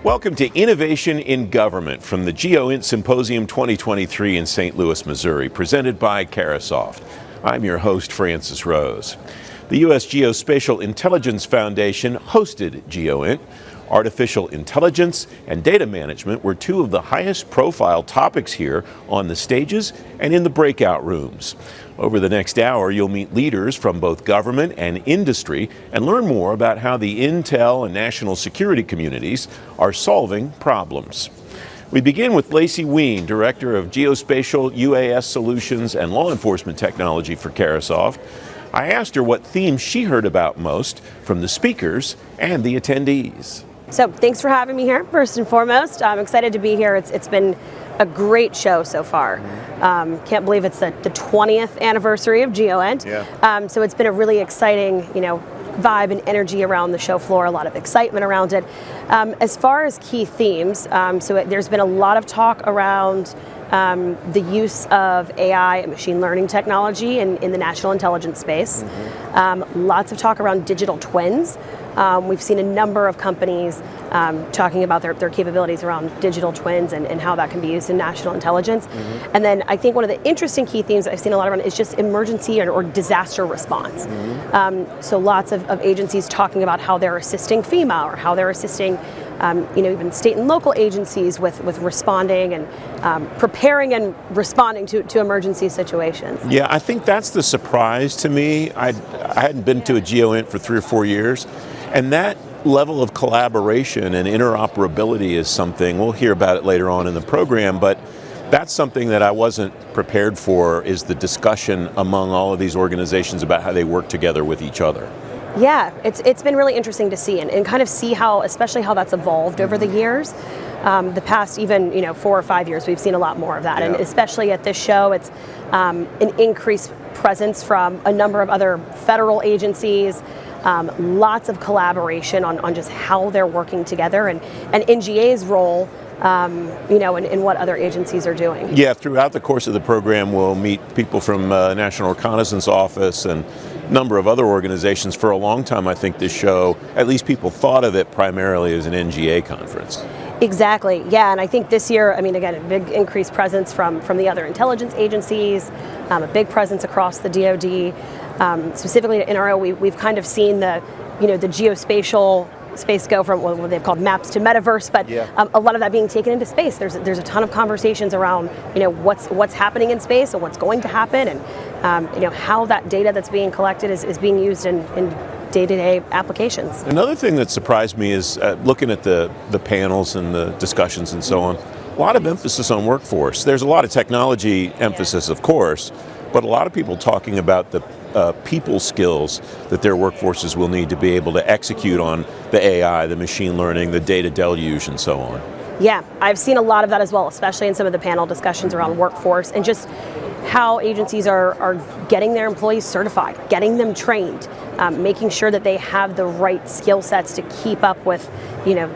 Welcome to Innovation in Government from the GEOINT Symposium 2023 in St. Louis, Missouri, presented by Carahsoft. I'm your host, Francis Rose. The U.S. Geospatial Intelligence Foundation hosted GEOINT. Artificial intelligence and data management were two of the highest profile topics here on the stages and in the breakout rooms. Over the next hour, you'll meet leaders from both government and industry and learn more about how the intel and national security communities are solving problems. We begin with Lacey Ween, Director of Geospatial UAS Solutions and Law Enforcement Technology for Carahsoft. I asked her what themes she heard about most from the speakers and the attendees. So thanks for having me here, first and foremost. I'm excited to be here. It's been a great show so far. Can't believe it's the 20th anniversary of GEOINT. Yeah. So it's been a really exciting, vibe and energy around the show floor, a lot of excitement around it. As far as key themes, there's been a lot of talk around the use of AI and machine learning technology in the national intelligence space. Lots of talk around digital twins. We've seen a number of companies talking about their capabilities around digital twins and how that can be used in national intelligence. And then I think one of the interesting key themes that I've seen a lot around is just emergency or disaster response. So lots of agencies talking about how they're assisting FEMA or how they're assisting even state and local agencies with responding and preparing and responding to emergency situations. Yeah, I think that's the surprise to me. I hadn't been to a GEOINT for 3 or 4 years, and that level of collaboration and interoperability is something, we'll hear about it later on in the program, but that's something that I wasn't prepared for, is the discussion among all of these organizations about how they work together with each other. Yeah, it's been really interesting to see and kind of see especially how that's evolved over the years. The past even 4 or 5 years, we've seen a lot more of that, and especially at this show, it's an increased presence from a number of other federal agencies. Lots of collaboration on just how they're working together and NGA's role, in what other agencies are doing. Yeah, throughout the course of the program, we'll meet people from National Reconnaissance Office and a number of other organizations. For a long time, I think this show, at least people thought of it primarily as an NGA conference. Exactly, yeah, and I think this year, again, a big increased presence from the other intelligence agencies, a big presence across the DoD. Specifically at NRO, we've kind of seen the geospatial space go from what they've called maps to Metaverse, but a lot of that being taken into space. There's a ton of conversations around what's happening in space and what's going to happen, and how that data that's being collected is being used in day-to-day applications. Another thing that surprised me is looking at the panels and the discussions and so on. A lot of emphasis on workforce. There's a lot of technology emphasis, of course, but a lot of people talking about the people skills that their workforces will need to be able to execute on the AI, the machine learning, the data deluge, and so on. Yeah, I've seen a lot of that as well, especially in some of the panel discussions around workforce and just how agencies are getting their employees certified, getting them trained, making sure that they have the right skill sets to keep up with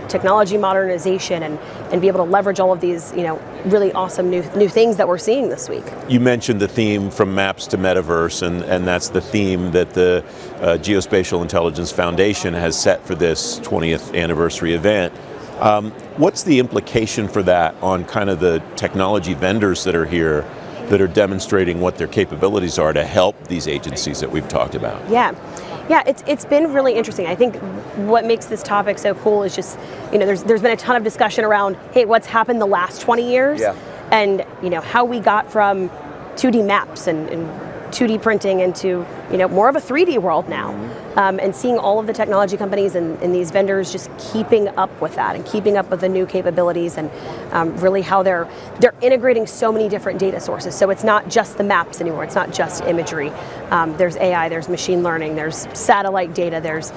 technology modernization and be able to leverage all of these really awesome new things that we're seeing this week. You mentioned the theme from maps to Metaverse, and that's the theme that the Geospatial Intelligence Foundation has set for this 20th anniversary event. What's the implication for that on kind of the technology vendors that are here that are demonstrating what their capabilities are to help these agencies that we've talked about? Yeah, it's been really interesting. I think what makes this topic so cool is just, there's been a ton of discussion around, hey, what's happened the last 20 years? Yeah. And, how we got from 2D maps and 2D printing into, more of a 3D world now. And seeing all of the technology companies and these vendors just keeping up with that and keeping up with the new capabilities and really how they're integrating so many different data sources. So it's not just the maps anymore. It's not just imagery. There's AI, there's machine learning, there's satellite data, there's,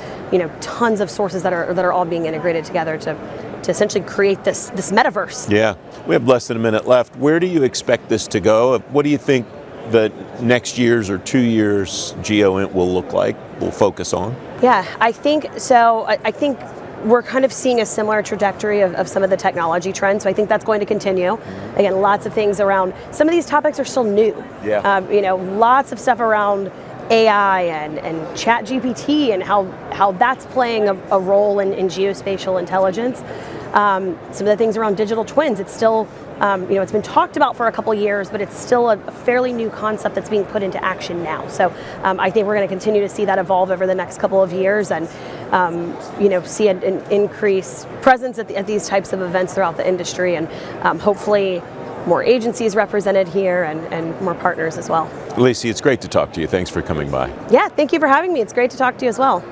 tons of sources that are all being integrated together to essentially create this metaverse. Yeah, we have less than a minute left. Where do you expect this to go? What do you think the next year's or 2 years GEOINT will look like, will focus on? Yeah, I think so. I think we're kind of seeing a similar trajectory of some of the technology trends. So I think that's going to continue. Again, lots of things around, some of these topics are still new. Yeah. Lots of stuff around AI and ChatGPT and how that's playing a role in geospatial intelligence. some of the things around digital twins. It's still, it's been talked about for a couple years, but it's still a fairly new concept that's being put into action now. So I think we're going to continue to see that evolve over the next couple of years, and see an increased presence at these types of events throughout the industry, and hopefully more agencies represented here and more partners as well. Lacey, it's great to talk to you. Thanks for coming by. Yeah, thank you for having me. It's great to talk to you as well.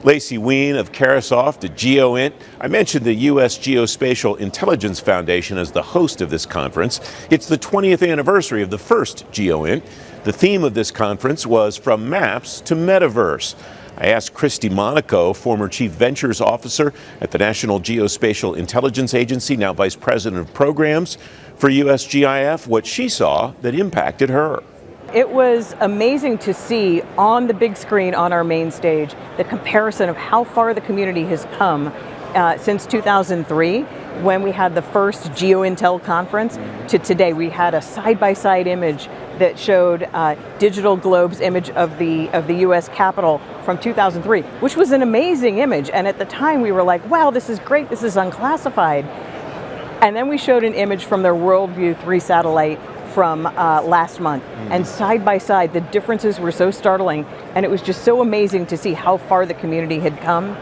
Lacey Muend of Carahsoft at GEOINT. I mentioned the U.S. Geospatial Intelligence Foundation as the host of this conference. It's the 20th anniversary of the first GEOINT. The theme of this conference was From Maps to Metaverse. I asked Christy Monaco, former Chief Ventures Officer at the National Geospatial Intelligence Agency, now Vice President of Programs for USGIF, what she saw that impacted her. It was amazing to see on the big screen on our main stage the comparison of how far the community has come since 2003, when we had the first GeoIntel conference, to today. We had a side-by-side image that showed digital globe's image of the U.S. Capitol from 2003, which was an amazing image. And at the time we were like, wow, this is great, this is unclassified. And then we showed an image from their Worldview 3 satellite from last month. And side by side, the differences were so startling, and it was just so amazing to see how far the community had come.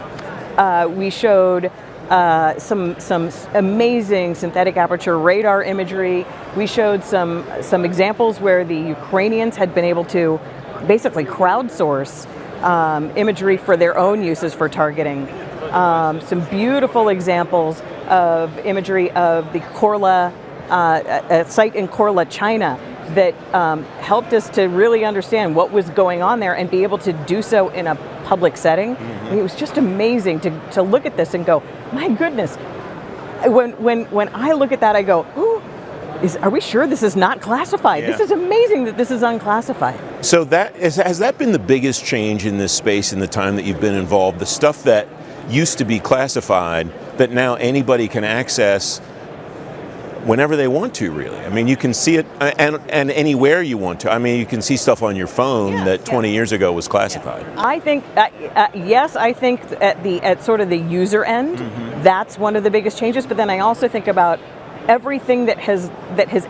We showed some amazing synthetic aperture radar imagery. We showed some examples where the Ukrainians had been able to basically crowdsource imagery for their own uses for targeting. Some beautiful examples of imagery of the Korla, a site in Korla, China, that helped us to really understand what was going on there and be able to do so in a public setting. I mean, it was just amazing to look at this and go, my goodness. When I look at that, I go, ooh, are we sure this is not classified? Yeah. This is amazing that this is unclassified. So has that been the biggest change in this space in the time that you've been involved? The stuff that used to be classified that now anybody can access whenever they want to, really. I mean, you can see it and anywhere you want to. I mean, you can see stuff on your phone that 20 years ago was classified. I think, yes, I think at sort of the user end, that's one of the biggest changes. But then I also think about everything that has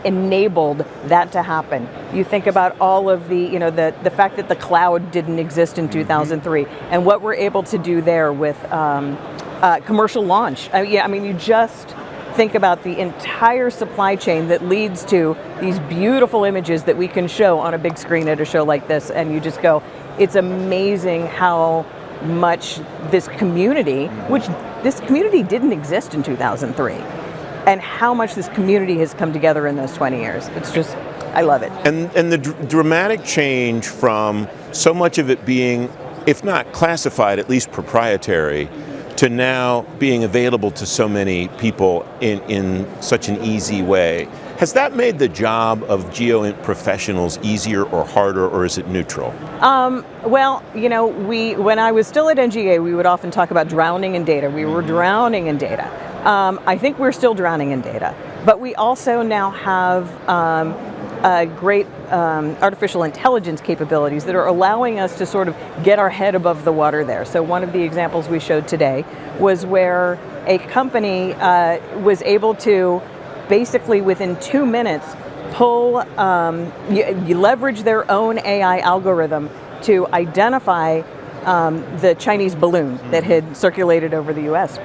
enabled that to happen. You think about all of the fact that the cloud didn't exist in 2003, and what we're able to do there with commercial launch. I mean, you just think about the entire supply chain that leads to these beautiful images that we can show on a big screen at a show like this, and you just go, it's amazing how much this community didn't exist in 2003, and how much this community has come together in those 20 years. It's just, I love it. And the dramatic change from so much of it being, if not classified, at least proprietary, to now being available to so many people in such an easy way. Has that made the job of GeoINT professionals easier or harder, or is it neutral? Well, when I was still at NGA, we would often talk about drowning in data. We were drowning in data. I think we're still drowning in data, but we also now have great artificial intelligence capabilities that are allowing us to sort of get our head above the water there. So one of the examples we showed today was where a company was able to basically within 2 minutes pull, you leverage their own AI algorithm to identify the Chinese balloon that had circulated over the US.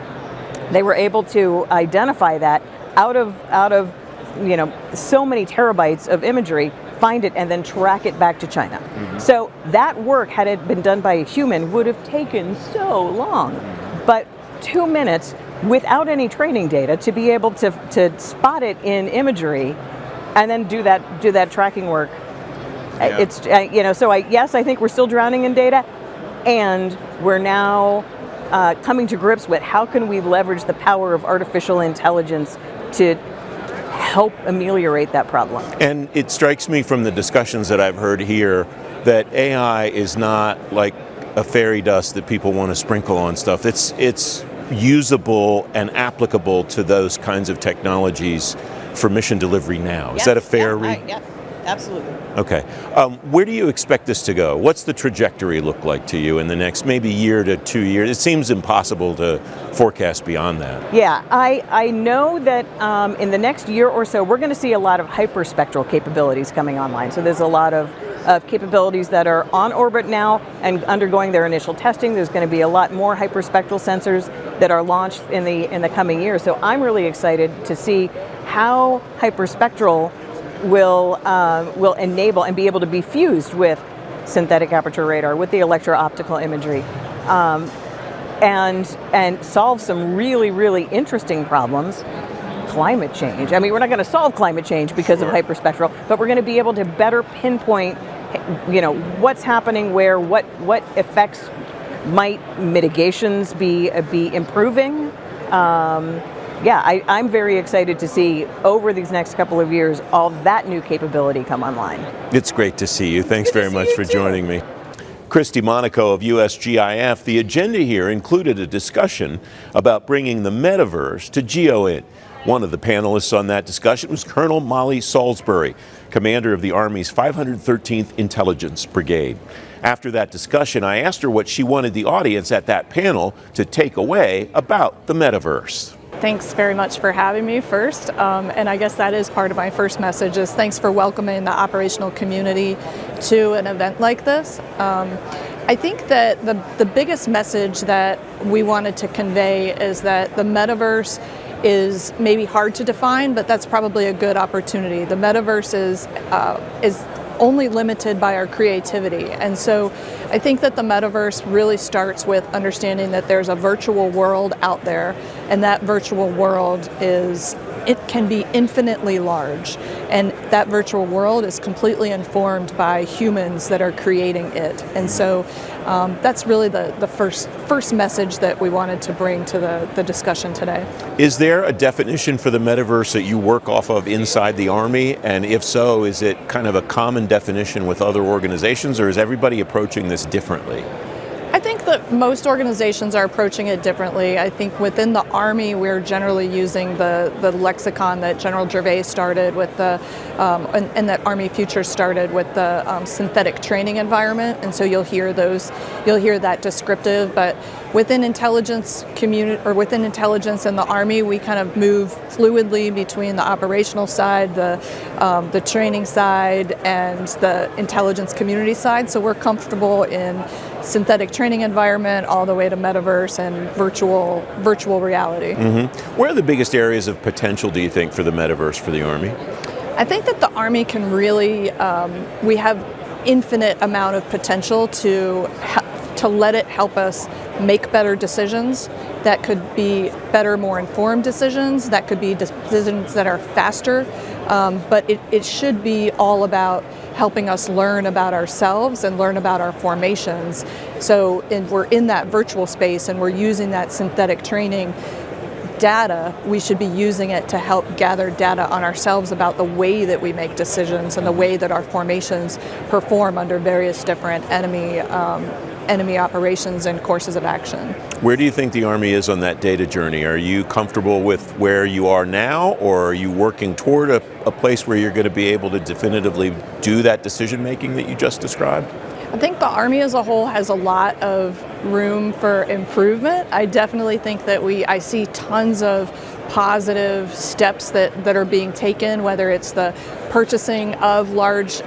They were able to identify that out of so many terabytes of imagery, find it, and then track it back to China. So that work, had it been done by a human, would have taken so long. But 2 minutes without any training data to be able to spot it in imagery and then do that tracking work. Yeah. It's yes, I think we're still drowning in data, and we're now coming to grips with how can we leverage the power of artificial intelligence to help ameliorate that problem. And it strikes me from the discussions that I've heard here that AI is not like a fairy dust that people want to sprinkle on stuff. It's usable and applicable to those kinds of technologies for mission delivery now. Is that a fair read? Absolutely. Okay. Where do you expect this to go? What's the trajectory look like to you in the next maybe year to 2 years? It seems impossible to forecast beyond that. Yeah, I know that in the next year or so, we're going to see a lot of hyperspectral capabilities coming online. So there's a lot of capabilities that are on orbit now and undergoing their initial testing. There's going to be a lot more hyperspectral sensors that are launched in the coming years. So I'm really excited to see how hyperspectral will enable and be able to be fused with synthetic aperture radar, with the electro-optical imagery, and solve some really, really interesting problems. Climate change. I mean, we're not going to solve climate change because of hyperspectral, but we're going to be able to better pinpoint, what's happening where, what effects might mitigations be improving. I'm very excited to see over these next couple of years all that new capability come online. It's great to see you. Thanks very much for joining me. Christy Monaco of USGIF. The agenda here included a discussion about bringing the Metaverse to GEOINT. One of the panelists on that discussion was Colonel Molly Solsbury, commander of the Army's 513th Intelligence Brigade. After that discussion, I asked her what she wanted the audience at that panel to take away about the Metaverse. Thanks very much for having me first, and I guess that is part of my first message is thanks for welcoming the operational community to an event like this. I think that the biggest message that we wanted to convey is that the Metaverse is maybe hard to define, but that's probably a good opportunity. The Metaverse is only limited by our creativity. And so I think that the Metaverse really starts with understanding that there's a virtual world out there, and that virtual world it can be infinitely large. And that virtual world is completely informed by humans that are creating it. And so that's really the first message that we wanted to bring to the discussion today. Is there a definition for the Metaverse that you work off of inside the Army? And if so, is it kind of a common definition with other organizations, or is everybody approaching this differently? I think that most organizations are approaching it differently. I think within the Army, we're generally using the lexicon that General Gervais started with and that Army Future started with the synthetic training environment. And so you'll hear that descriptive. But within intelligence community, or within intelligence in the Army, we kind of move fluidly between the operational side, the training side, and the intelligence community side. So we're comfortable in synthetic training environment all the way to Metaverse and virtual reality. Mm-hmm. Where are the biggest areas of potential, do you think, for the Metaverse for the Army? I think that the Army can really, we have infinite amount of potential to let it help us make better decisions. That could be better, more informed decisions. That could be decisions that are faster. But it should be all about helping us learn about ourselves and learn about our formations. So we're in that virtual space and we're using that synthetic training data. We should be using it to help gather data on ourselves about the way that we make decisions and the way that our formations perform under various different enemy operations and courses of action. Where do you think the Army is on that data journey? Are you comfortable with where you are now, or are you working toward a place where you're going to be able to definitively do that decision making that you just described? I think the Army as a whole has a lot of room for improvement. I definitely think that I see tons of positive steps that are being taken, whether it's the purchasing of large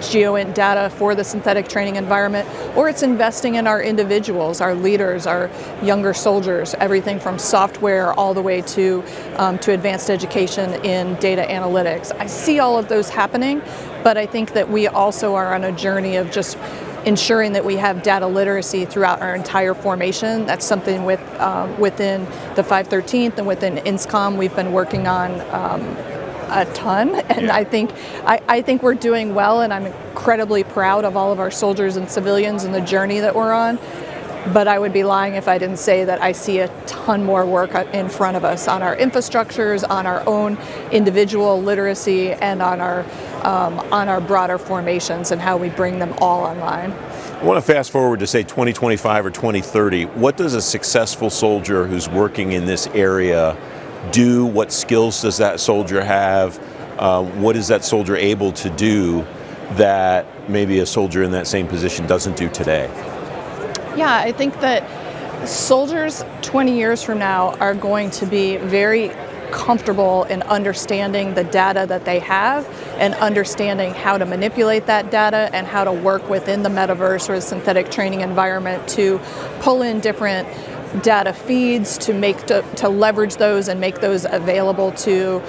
GEOINT data for the synthetic training environment, or it's investing in our individuals, our leaders, our younger soldiers, everything from software all the way to advanced education in data analytics. I see all of those happening, but I think that we also are on a journey of just ensuring that we have data literacy throughout our entire formation. That's something within the 513th and within INSCOM we've been working on a ton, and I think we're doing well, and I'm incredibly proud of all of our soldiers and civilians and the journey that we're on. But I would be lying if I didn't say that I see a ton more work in front of us on our infrastructures, on our own individual literacy, and on our broader formations and how we bring them all online. I want to fast forward to say 2025 or 2030. What does a successful soldier who's working in this area do? What skills does that soldier have? what is that soldier able to do that maybe a soldier in that same position doesn't do today? Yeah, I think that soldiers 20 years from now are going to be very comfortable in understanding the data that they have and understanding how to manipulate that data and how to work within the metaverse or the synthetic training environment to pull in different data feeds to leverage those and make those available to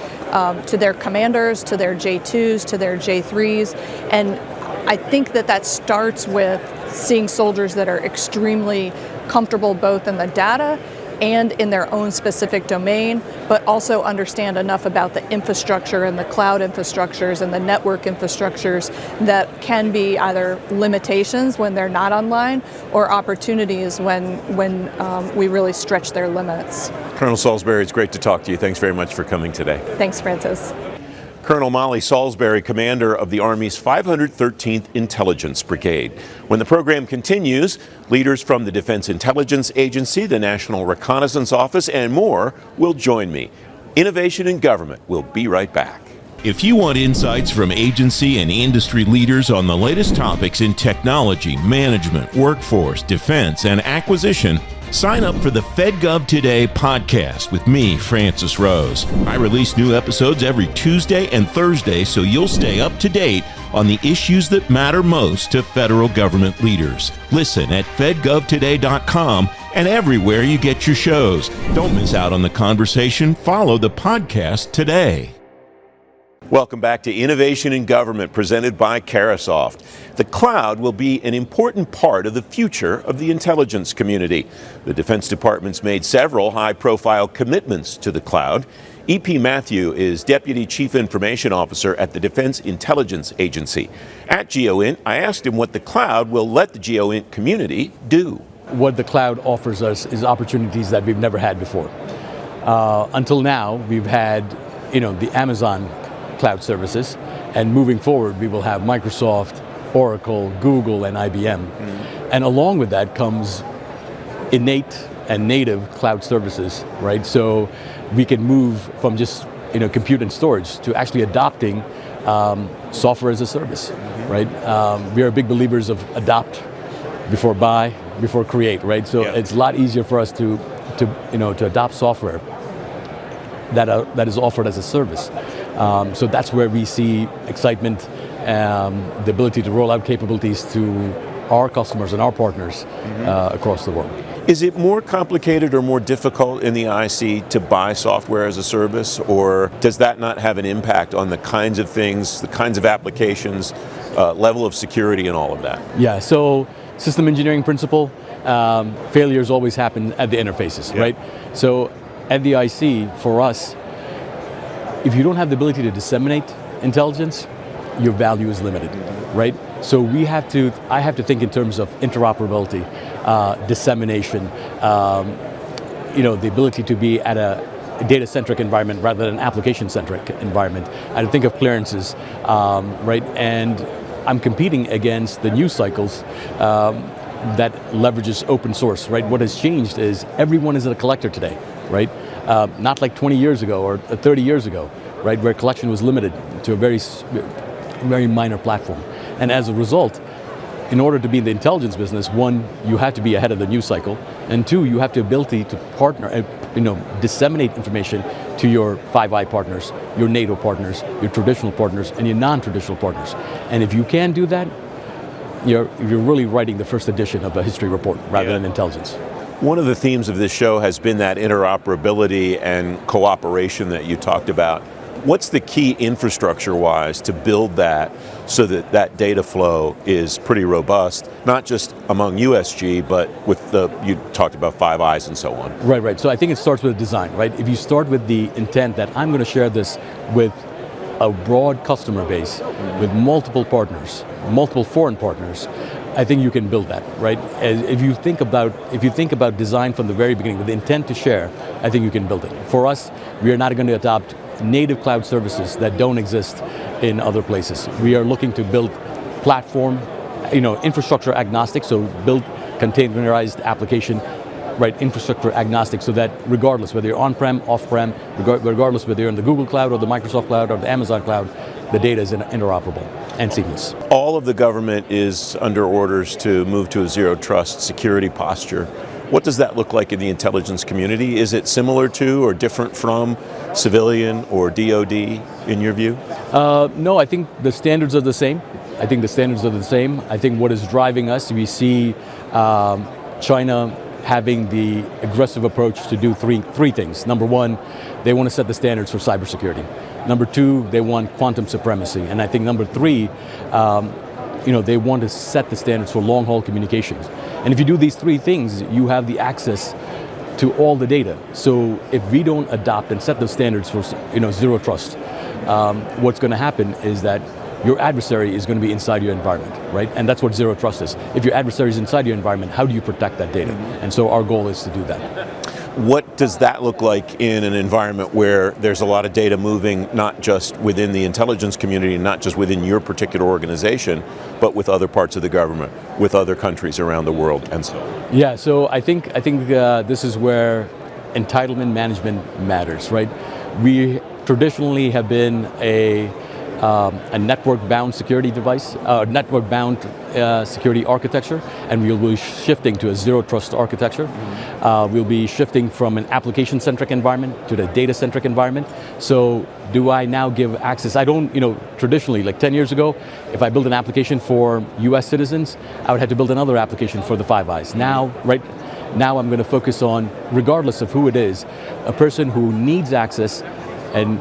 their commanders, to their J2s, to their J3s. And I think that starts with seeing soldiers that are extremely comfortable both in the data and in their own specific domain, but also understand enough about the infrastructure and the cloud infrastructures and the network infrastructures that can be either limitations when they're not online or opportunities when we really stretch their limits. Colonel Solsbury, it's great to talk to you. Thanks very much for coming today. Thanks, Francis. Colonel Molly Solsbury, commander of the Army's 513th Intelligence Brigade. When the program continues, leaders from the Defense Intelligence Agency, the National Reconnaissance Office, and more will join me. Innovation in Government. We'll be right back. If you want insights from agency and industry leaders on the latest topics in technology, management, workforce, defense, and acquisition, sign up for the FedGov Today podcast with me, Francis Rose. I release new episodes every Tuesday and Thursday, so you'll stay up to date on the issues that matter most to federal government leaders. Listen at fedgovtoday.com and everywhere you get your shows. Don't miss out on the conversation. Follow the podcast today. Welcome back to Innovation in Government, presented by Carahsoft. The cloud will be an important part of the future of the intelligence community. The Defense Department's made several high-profile commitments to the cloud. EP Mathew is Deputy Chief Information Officer at the Defense Intelligence Agency. At GEOINT, I asked him what the cloud will let the GEOINT community do. What the cloud offers us is opportunities that we've never had before. Until now, we've had, the Amazon cloud services, and moving forward we will have Microsoft, Oracle, Google, and IBM. And along with that comes innate and native cloud services, right? So we can move from just compute and storage to actually adopting software as a service, right? We are big believers of adopt before buy, before create, right? So it's a lot easier for us to adopt software that is offered as a service. So that's where we see excitement, the ability to roll out capabilities to our customers and our partners across the world. Is it more complicated or more difficult in the IC to buy software as a service, or does that not have an impact on the kinds of things, the kinds of applications, level of security and all of that? Yeah, so system engineering principle, failures always happen at the interfaces, right? So at the IC, for us, if you don't have the ability to disseminate intelligence, your value is limited, right? So I have to think in terms of interoperability, dissemination, the ability to be at a data-centric environment rather than an application-centric environment. I have to think of clearances, right? And I'm competing against the news cycles that leverages open source, right? What has changed is everyone is a collector today, right? Not like 20 years ago or 30 years ago, right, where collection was limited to a very minor platform. And as a result, in order to be in the intelligence business, one, you have to be ahead of the news cycle, and two, you have the ability to partner, disseminate information to your Five Eye partners, your NATO partners, your traditional partners, and your non-traditional partners. And if you can do that, you're really writing the first edition of a history report rather than intelligence. One of the themes of this show has been that interoperability and cooperation that you talked about. What's the key infrastructure-wise to build that so that that data flow is pretty robust, not just among USG, but with you talked about Five Eyes and so on. Right. So I think it starts with design, right? If you start with the intent that I'm going to share this with a broad customer base, with multiple partners, multiple foreign partners, I think you can build that, right? If you think about design from the very beginning with the intent to share, I think you can build it. For us, we are not going to adopt native cloud services that don't exist in other places. We are looking to build platform, infrastructure agnostic, so build containerized application right, infrastructure agnostic, so that regardless whether you're on-prem, off-prem, regardless whether you're in the Google Cloud or the Microsoft Cloud or the Amazon Cloud, the data is interoperable and seamless. All of the government is under orders to move to a zero trust security posture. What does that look like in the intelligence community? Is it similar to or different from civilian or DoD in your view? No, I think the standards are the same. I think what is driving us, we see China having the aggressive approach to do three things. Number one, they want to set the standards for cybersecurity. Number two, they want quantum supremacy. And I think number three, they want to set the standards for long-haul communications. And if you do these three things, you have the access to all the data. So if we don't adopt and set those standards for zero trust, what's going to happen is that your adversary is going to be inside your environment, right? And that's what zero trust is. If your adversary is inside your environment, how do you protect that data? And so our goal is to do that. What does that look like in an environment where there's a lot of data moving, not just within the intelligence community, not just within your particular organization, but with other parts of the government, with other countries around the world, and so on? Yeah, so I think this is where entitlement management matters, right? We traditionally have been a network-bound security device, network-bound security architecture, and we'll be shifting to a zero-trust architecture. We'll be shifting from an application-centric environment to the data-centric environment. So do I now give access? I don't, traditionally, like 10 years ago, if I built an application for US citizens, I would have to build another application for the Five Eyes. Now I'm going to focus on, regardless of who it is, a person who needs access and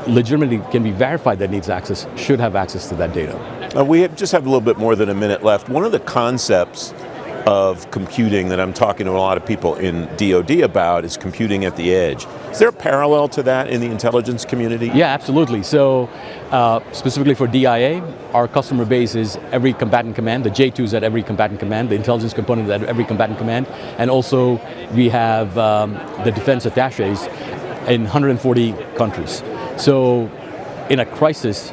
legitimately can be verified that needs access should have access to that data. We just have a little bit more than a minute left. One of the concepts of computing that I'm talking to a lot of people in DoD about is computing at the edge. Is there a parallel to that in the intelligence community? Yeah, absolutely. So specifically for DIA, our customer base is every combatant command, the J2s at every combatant command, the intelligence component at every combatant command, and also we have the defense attaches in 140 countries. So in a crisis,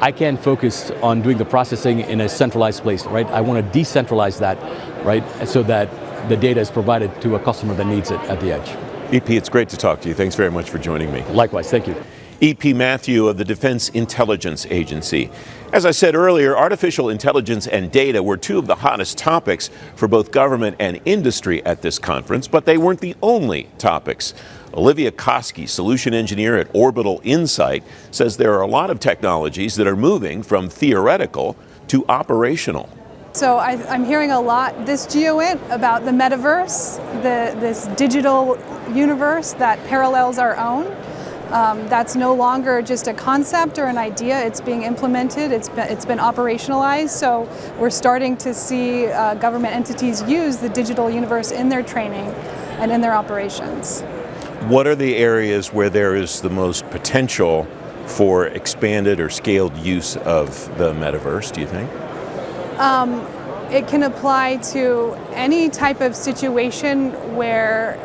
I can't focus on doing the processing in a centralized place, right? I want to decentralize that, right? So that the data is provided to a customer that needs it at the edge. EP, it's great to talk to you. Thanks very much for joining me. Likewise, thank you. EP Mathew of the Defense Intelligence Agency. As I said earlier, artificial intelligence and data were two of the hottest topics for both government and industry at this conference, but they weren't the only topics. Olivia Koski, solution engineer at Orbital Insight, says there are a lot of technologies that are moving from theoretical to operational. So I'm hearing a lot this GEOINT about the Metaverse, this digital universe that parallels our own. That's no longer just a concept or an idea, it's being implemented, it's been operationalized, so we're starting to see government entities use the digital universe in their training and in their operations. What are the areas where there is the most potential for expanded or scaled use of the metaverse, do you think? It can apply to any type of situation where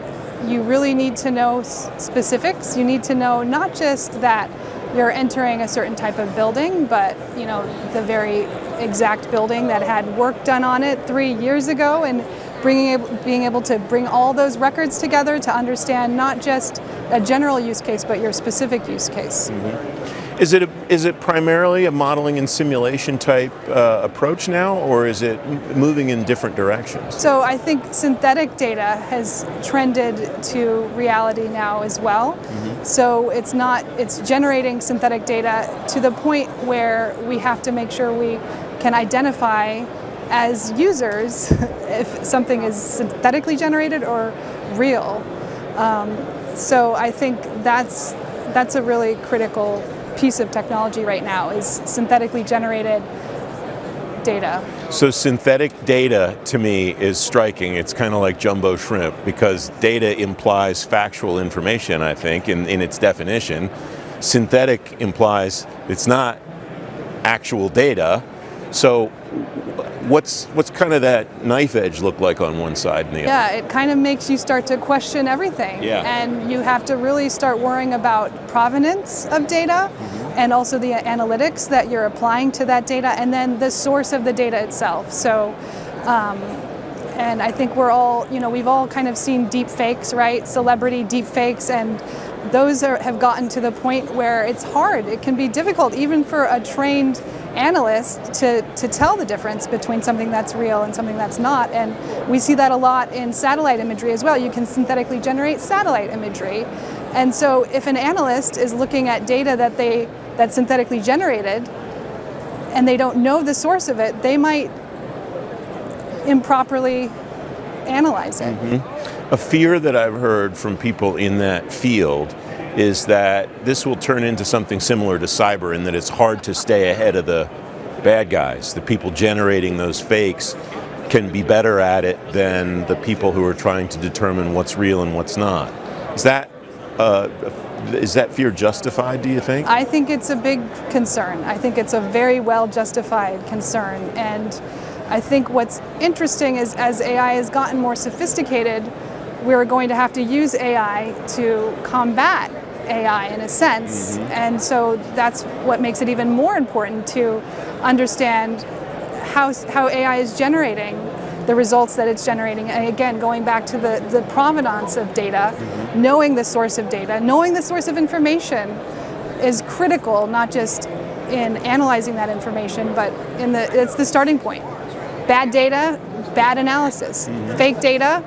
you really need to know specifics. You need to know not just that you're entering a certain type of building, but the very exact building that had work done on it 3 years ago, and being able to bring all those records together to understand not just a general use case, but your specific use case. Mm-hmm. Is it primarily a modeling and simulation type approach now, or is it moving in different directions? So I think synthetic data has trended to reality now as well. Mm-hmm. So it's generating synthetic data to the point where we have to make sure we can identify as users if something is synthetically generated or real. So I think that's a really critical piece of technology right now, is synthetically generated data. So synthetic data to me is striking. It's kind of like jumbo shrimp, because data implies factual information, I think, in its definition. Synthetic implies it's not actual data. So what's kind of that knife edge look like on one side and the other? Yeah, it kind of makes you start to question everything. Yeah. And you have to really start worrying about provenance of data, and also the analytics that you're applying to that data, and then the source of the data itself. So And I think we're all, we've all kind of seen deep fakes, right? Celebrity deep fakes, and those have gotten to the point where it's hard. It can be difficult even for a trained analyst to tell the difference between something that's real and something that's not. And we see that a lot in satellite imagery as well. You can synthetically generate satellite imagery. And so if an analyst is looking at data that's synthetically generated and they don't know the source of it, they might improperly analyze it. A fear that I've heard from people in that field is that this will turn into something similar to cyber, in that it's hard to stay ahead of the bad guys. The people generating those fakes can be better at it than the people who are trying to determine what's real and what's not. Is that fear justified, do you think? I think it's a big concern. I think it's a very well justified concern. And I think what's interesting is as AI has gotten more sophisticated, we're going to have to use AI to combat AI in a sense. And so that's what makes it even more important to understand how AI is generating the results that it's generating. And again, going back to the provenance of data, knowing the source of data, knowing the source of information is critical, not just in analyzing that information, but it's the starting point. Bad data, bad analysis. Fake data,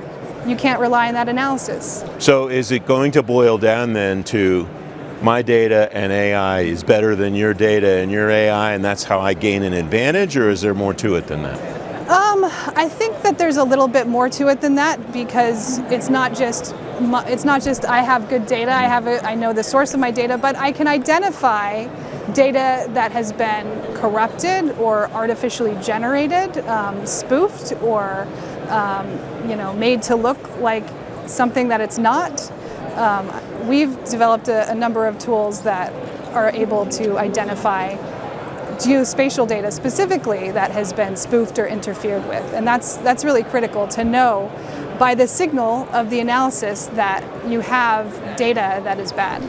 you can't rely on that analysis. So is it going to boil down then to my data and AI is better than your data and your AI, and that's how I gain an advantage, or is there more to it than that? I think that there's a little bit more to it than that, because it's not just I have good data, I know the source of my data, but I can identify data that has been corrupted or artificially generated, spoofed, or made to look like something that it's not. We've developed a number of tools that are able to identify geospatial data specifically that has been spoofed or interfered with, and that's really critical to know by the signal of the analysis that you have data that is bad.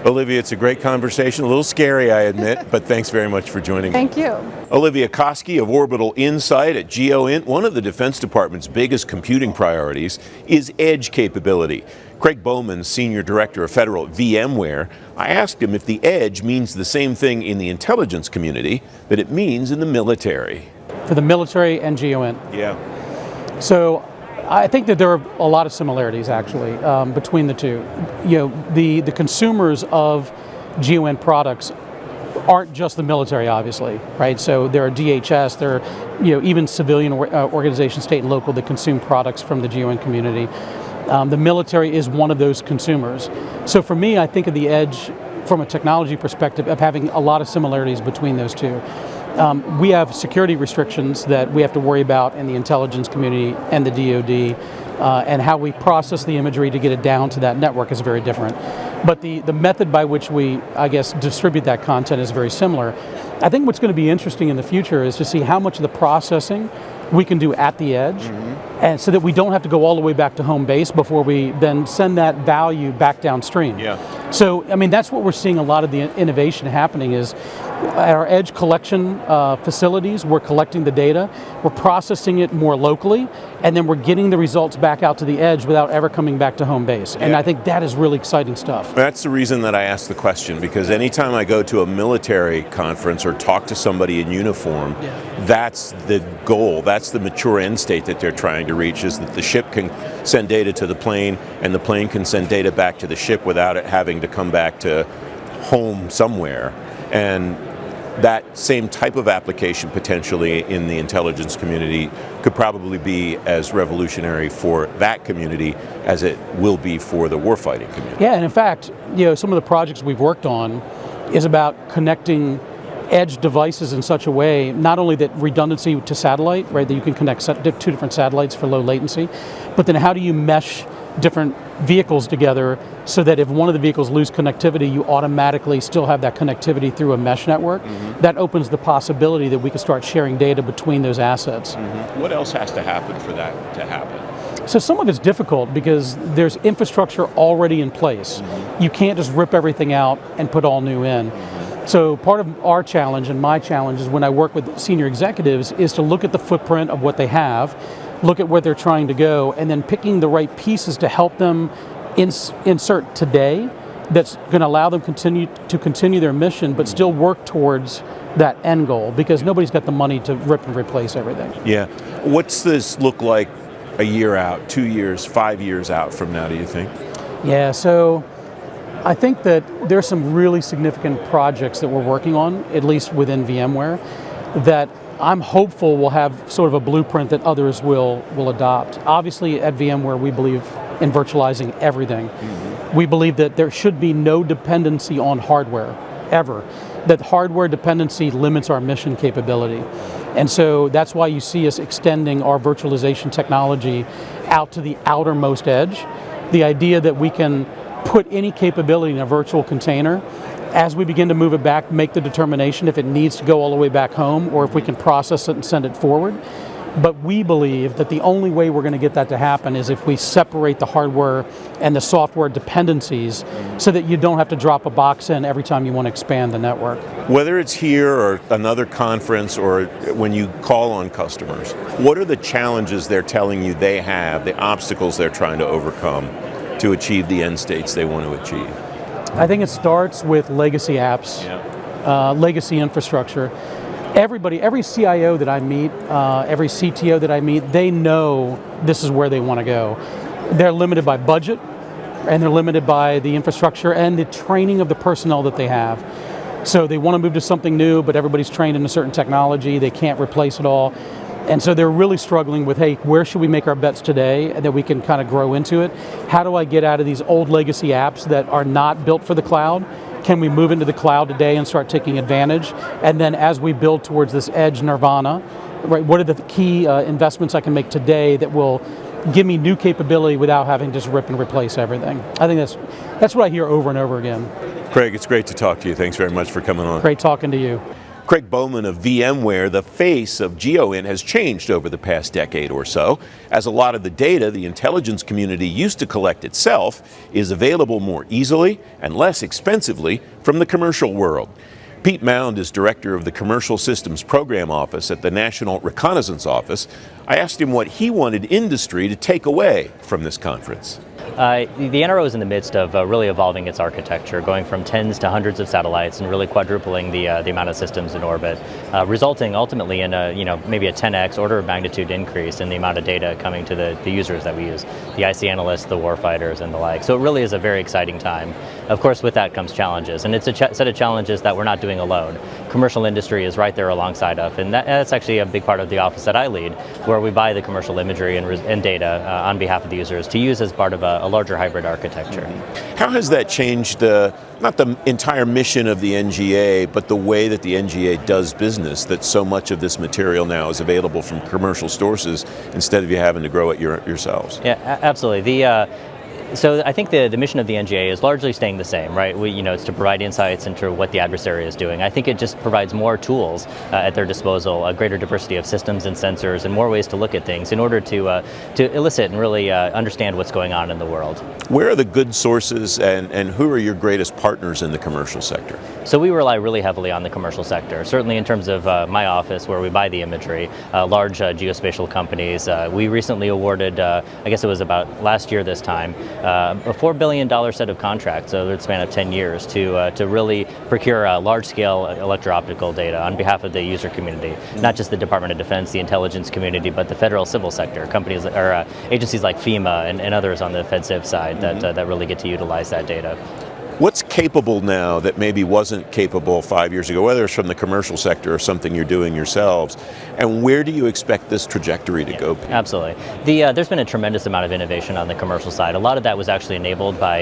Olivia, it's a great conversation, a little scary, I admit, but thanks very much for joining me. Thank you. Olivia Koski of Orbital Insight at GEOINT. One of the Defense Department's biggest computing priorities is edge capability. Craig Bowman, Senior Director of Federal at VMware, I asked him if the edge means the same thing in the intelligence community that it means in the military. For the military and GEOINT. Yeah. So I think that there are a lot of similarities actually between the two. The consumers of GEOINT products aren't just the military, obviously, right? So there are DHS, there are even civilian organizations, state and local, that consume products from the GEOINT community. The military is one of those consumers. So for me, I think of the edge from a technology perspective of having a lot of similarities between those two. We have security restrictions that we have to worry about in the intelligence community and the DoD, and how we process the imagery to get it down to that network is very different. But the method by which we, distribute that content is very similar. I think what's going to be interesting in the future is to see how much of the processing we can do at the edge, and so that we don't have to go all the way back to home base before we then send that value back downstream. Yeah. So, that's what we're seeing a lot of the innovation happening is at our edge collection facilities, we're collecting the data, we're processing it more locally, and then we're getting the results back out to the edge without ever coming back to home base. And I think that is really exciting stuff. That's the reason that I asked the question, because anytime I go to a military conference or talk to somebody in uniform, that's the goal, that's the mature end state that they're trying to reach, is that the ship can send data to the plane and the plane can send data back to the ship without it having to come back to home somewhere. And that same type of application potentially in the intelligence community could probably be as revolutionary for that community as it will be for the warfighting community. Yeah, and in fact, some of the projects we've worked on is about connecting edge devices in such a way, not only that redundancy to satellite, right, that you can connect two different satellites for low latency, but then how do you mesh different vehicles together so that if one of the vehicles lose connectivity, you automatically still have that connectivity through a mesh network. That opens the possibility that we can start sharing data between those assets. What else has to happen for that to happen? So some of it's difficult because there's infrastructure already in place. You can't just rip everything out and put all new in. So part of our challenge and my challenge is when I work with senior executives is to look at the footprint of what they have, look at where they're trying to go, and then picking the right pieces to help them insert today that's going to allow them to continue their mission, but still work towards that end goal, because nobody's got the money to rip and replace everything. Yeah. What's this look like a year out, 2 years, 5 years out from now, do you think? Yeah, so I think that there's some really significant projects that we're working on, at least within VMware, that I'm hopeful will have sort of a blueprint that others will adopt. Obviously, at VMware, we believe in virtualizing everything. We believe that there should be no dependency on hardware, ever. That hardware dependency limits our mission capability. And so that's why you see us extending our virtualization technology out to the outermost edge. The idea that we can put any capability in a virtual container, as we begin to move it back, make the determination if it needs to go all the way back home or if we can process it and send it forward. But we believe that the only way we're going to get that to happen is if we separate the hardware and the software dependencies so that you don't have to drop a box in every time you want to expand the network. Whether it's here or another conference or when you call on customers, what are the challenges they're telling you they have, the obstacles they're trying to overcome to achieve the end states they want to achieve? I think it starts with legacy apps, legacy infrastructure. Everybody, every CIO that I meet, every CTO that I meet, they know this is where they want to go. They're limited by budget, and they're limited by the infrastructure and the training of the personnel that they have. So they want to move to something new, but everybody's trained in a certain technology. They can't replace it all. And so they're really struggling with, hey, where should we make our bets today and that we can kind of grow into it? How do I get out of these old legacy apps that are not built for the cloud? Can we move into the cloud today and start taking advantage? And then as we build towards this edge nirvana, right, what are the key investments I can make today that will give me new capability without having to just rip and replace everything? I think that's what I hear over and over again. Craig, it's great to talk to you. Thanks very much for coming on. Great talking to you. Craig Bowman of VMware, the face of GEOINT, has changed over the past decade or so, as a lot of the data the intelligence community used to collect itself is available more easily and less expensively from the commercial world. Pete Muend is director of the Commercial Systems Program Office at the National Reconnaissance Office. I asked him what he wanted industry to take away from this conference. The NRO is in the midst of really evolving its architecture, going from tens to hundreds of satellites and really quadrupling the amount of systems in orbit, resulting ultimately in maybe a 10x order of magnitude increase in the amount of data coming to the users that we use, the IC analysts, the warfighters, and the like. So it really is a very exciting time. Of course, with that comes challenges, and it's a set of challenges that we're not doing alone. Commercial industry is right there alongside us, and that's actually a big part of the office that I lead, where we buy the commercial imagery and data on behalf of the users to use as part of a larger hybrid architecture. How has that changed not the entire mission of the NGA, but the way that the NGA does business, that so much of this material now is available from commercial sources instead of you having to grow it yourselves? Yeah, absolutely. So I think the mission of the NGA is largely staying the same, right? It's to provide insights into what the adversary is doing. I think it just provides more tools at their disposal, a greater diversity of systems and sensors, and more ways to look at things in order to elicit and really understand what's going on in the world. Where are the good sources, and who are your greatest partners in the commercial sector? So we rely really heavily on the commercial sector, certainly in terms of my office where we buy the imagery, large geospatial companies. We recently awarded, I guess it was about last year this time, a $4 billion set of contracts over the span of 10 years to really procure large-scale electro-optical data on behalf of the user community, not just the Department of Defense, the intelligence community, but the federal civil sector, companies or agencies like FEMA and others on the FedCiv side that really get to utilize that data. What's capable now that maybe wasn't capable 5 years ago, whether it's from the commercial sector or something you're doing yourselves, and where do you expect this trajectory to go? Absolutely. There's been a tremendous amount of innovation on the commercial side. A lot of that was actually enabled by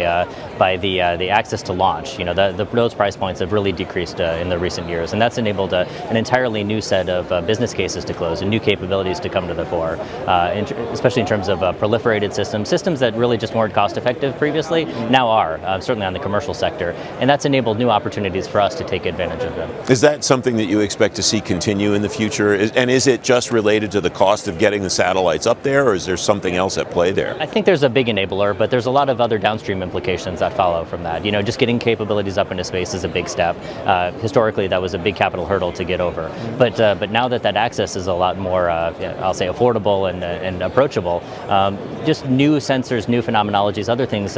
the access to launch. Those price points have really decreased in the recent years, and that's enabled an entirely new set of business cases to close and new capabilities to come to the fore, especially in terms of proliferated systems that really just weren't cost effective previously, now are, certainly on the commercial commercial sector, and that's enabled new opportunities for us to take advantage of them. Is that something that you expect to see continue in the future? And is it just related to the cost of getting the satellites up there, or is there something else at play there? I think there's a big enabler, but there's a lot of other downstream implications that follow from that. Just getting capabilities up into space is a big step. Historically, that was a big capital hurdle to get over. But now that access is a lot more, I'll say, affordable and approachable, just new sensors, new phenomenologies, other things,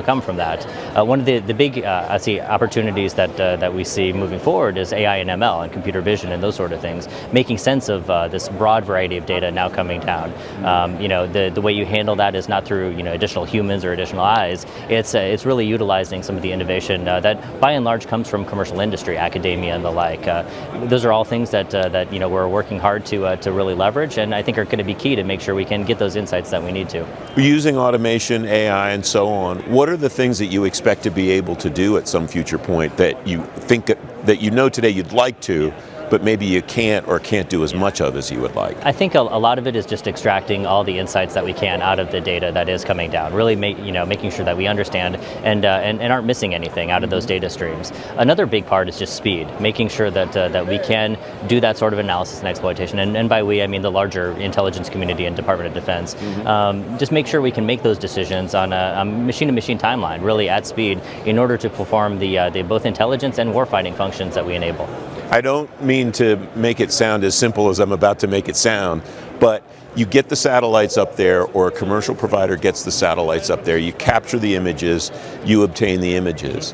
come from that. One of the big, opportunities that we see moving forward is AI and ML and computer vision and those sort of things, making sense of this broad variety of data now coming down. The way you handle that is not through additional humans or additional eyes. It's really utilizing some of the innovation that by and large comes from commercial industry, academia, and the like. Those are all things that we're working hard to really leverage, and I think are going to be key to make sure we can get those insights that we need to. Using automation, AI, and so on, what are the things that you expect to be able to do at some future point that you think that today you'd like to, but maybe you can't or can't do as much of as you would like? I think a lot of it is just extracting all the insights that we can out of the data that is coming down, really making sure that we understand and aren't missing anything out of those data streams. Another big part is just speed, making sure that we can do that sort of analysis and exploitation, and by we I mean the larger intelligence community and Department of Defense. Just make sure we can make those decisions on a machine-to-machine timeline, really at speed, in order to perform the both intelligence and warfighting functions that we enable. I don't mean to make it sound as simple as I'm about to make it sound, but you get the satellites up there, or a commercial provider gets the satellites up there, you capture the images, you obtain the images.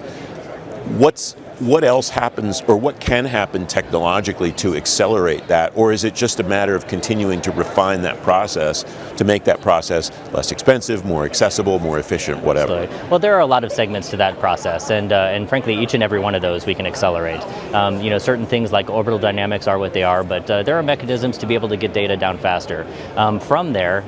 What else happens, or what can happen technologically to accelerate that? Or is it just a matter of continuing to refine that process to make that process less expensive, more accessible, more efficient, whatever? Absolutely. Well, there are a lot of segments to that process, and frankly, each and every one of those we can accelerate. Certain things like orbital dynamics are what they are, but there are mechanisms to be able to get data down faster. From there,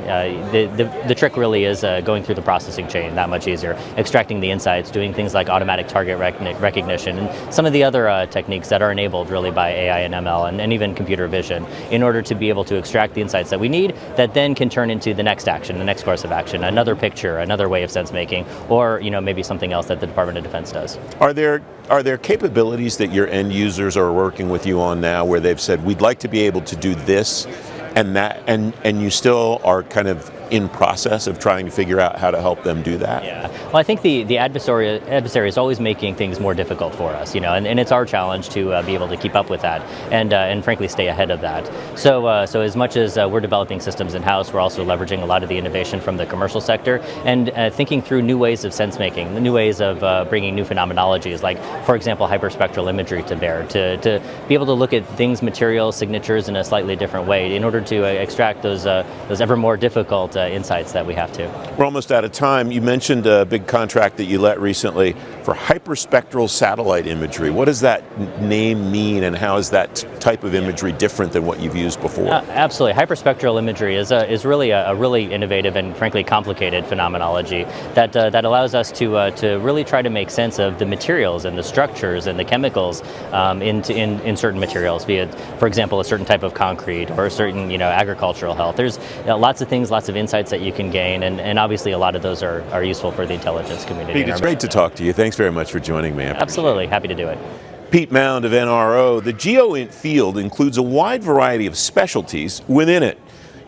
the trick really is going through the processing chain that much easier, extracting the insights, doing things like automatic target recognition, and some of the other techniques that are enabled really by AI and ML and even computer vision in order to be able to extract the insights that we need that then can turn into the next action, the next course of action, another picture, another way of sense making, or maybe something else that the Department of Defense does. Are there capabilities that your end users are working with you on now where they've said, we'd like to be able to do this and that, and you still are kind of in process of trying to figure out how to help them do that? Yeah. Well, I think the adversary is always making things more difficult for us, and it's our challenge to be able to keep up with that and frankly stay ahead of that. So as much as we're developing systems in-house, we're also leveraging a lot of the innovation from the commercial sector and thinking through new ways of sense making, new ways of bringing new phenomenologies, like, for example, hyperspectral imagery to bear, to be able to look at things, materials, signatures in a slightly different way in order to extract those ever more difficult insights that we have to. We're almost out of time. You mentioned a big contract that you let recently for hyperspectral satellite imagery. What does that name mean, and how is that type of imagery different than what you've used before? Absolutely. Hyperspectral imagery is really a really innovative and frankly complicated phenomenology that allows us to really try to make sense of the materials and the structures and the chemicals in certain materials, be it, for example, a certain type of concrete or a certain agricultural health. There's lots of things, lots of insights that you can gain, and obviously a lot of those are useful for the intelligence community. Pete, it's great to talk to you. Thanks very much for joining me. Absolutely, happy to do it. Pete Muend of NRO. The GEOINT field includes a wide variety of specialties within it.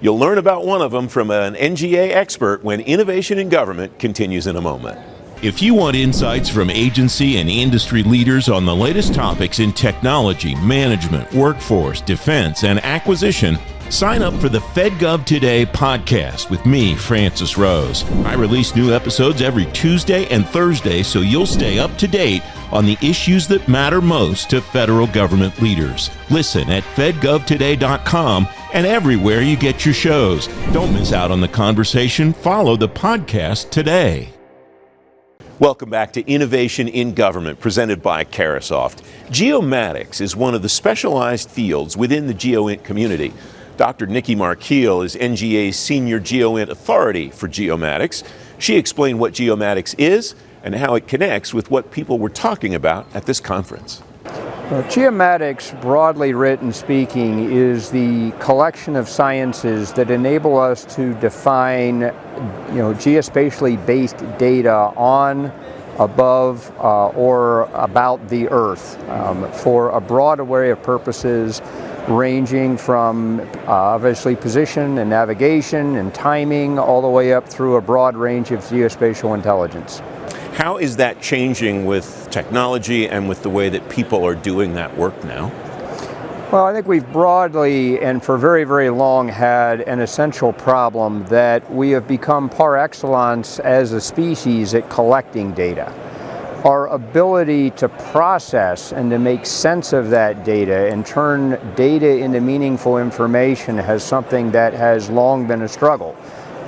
You'll learn about one of them from an NGA expert when Innovation in Government continues in a moment. If you want insights from agency and industry leaders on the latest topics in technology, management, workforce, defense, and acquisition, sign up for the FedGov Today podcast with me, Francis Rose. I release new episodes every Tuesday and Thursday, so you'll stay up to date on the issues that matter most to federal government leaders. Listen at fedgovtoday.com and everywhere you get your shows. Don't miss out on the conversation. Follow the podcast today. Welcome back to Innovation in Government, presented by Carahsoft. Geomatics is one of the specialized fields within the GEOINT community. Dr. Nikki Markeel is NGA's Senior GEOINT Authority for Geomatics. She explained what geomatics is and how it connects with what people were talking about at this conference. Well, geomatics, broadly written speaking, is the collection of sciences that enable us to define, geospatially based data on above or about the Earth for a broad array of purposes, ranging from obviously position and navigation and timing all the way up through a broad range of geospatial intelligence. How is that changing with technology and with the way that people are doing that work now? Well, I think we've broadly and for very, very long had an essential problem that we have become par excellence as a species at collecting data. Our ability to process and to make sense of that data and turn data into meaningful information has something that has long been a struggle.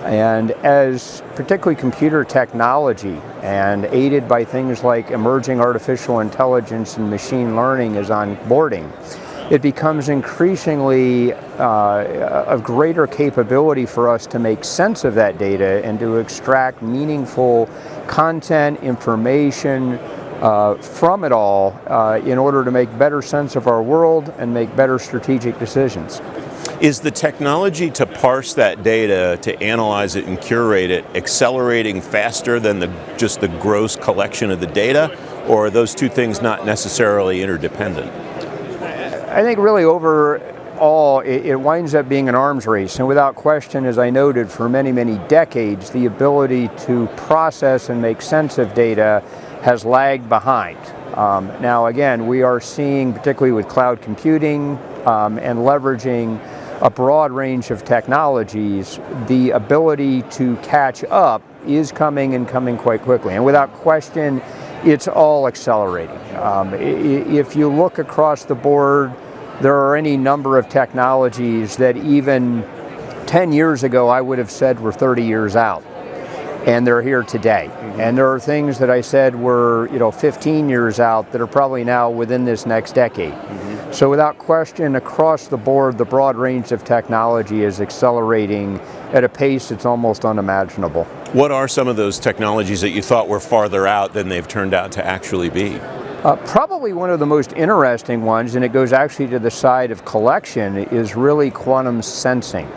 And as particularly computer technology and aided by things like emerging artificial intelligence and machine learning is onboarding, it becomes increasingly of greater capability for us to make sense of that data and to extract meaningful content, information from it all in order to make better sense of our world and make better strategic decisions. Is the technology to parse that data, to analyze it and curate it, accelerating faster than just the gross collection of the data, or are those two things not necessarily interdependent? I think really overall it winds up being an arms race, and without question, as I noted, for many, many decades, the ability to process and make sense of data has lagged behind. Now again, we are seeing, particularly with cloud computing and leveraging a broad range of technologies, the ability to catch up is coming and coming quite quickly, and without question, it's all accelerating. If you look across the board, there are any number of technologies that even 10 years ago I would have said were 30 years out, and they're here today. And there are things that I said were 15 years out that are probably now within this next decade. So without question, across the board, the broad range of technology is accelerating at a pace that's almost unimaginable. What are some of those technologies that you thought were farther out than they've turned out to actually be? Probably one of the most interesting ones, and it goes actually to the side of collection, is really quantum sensing.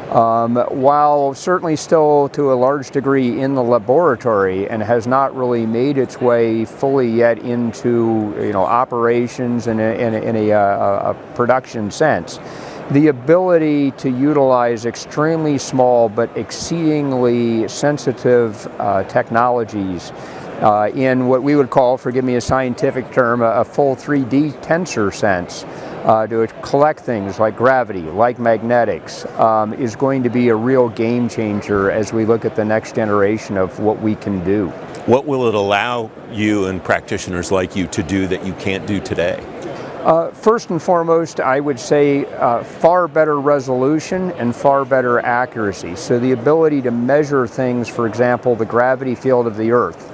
While certainly still to a large degree in the laboratory and has not really made its way fully yet into operations in a production sense, the ability to utilize extremely small but exceedingly sensitive technologies in what we would call, forgive me a scientific term, a full 3D tensor sense to collect things like gravity, like magnetics, is going to be a real game changer as we look at the next generation of what we can do. What will it allow you and practitioners like you to do that you can't do today? First and foremost, I would say far better resolution and far better accuracy. So the ability to measure things, for example, the gravity field of the Earth,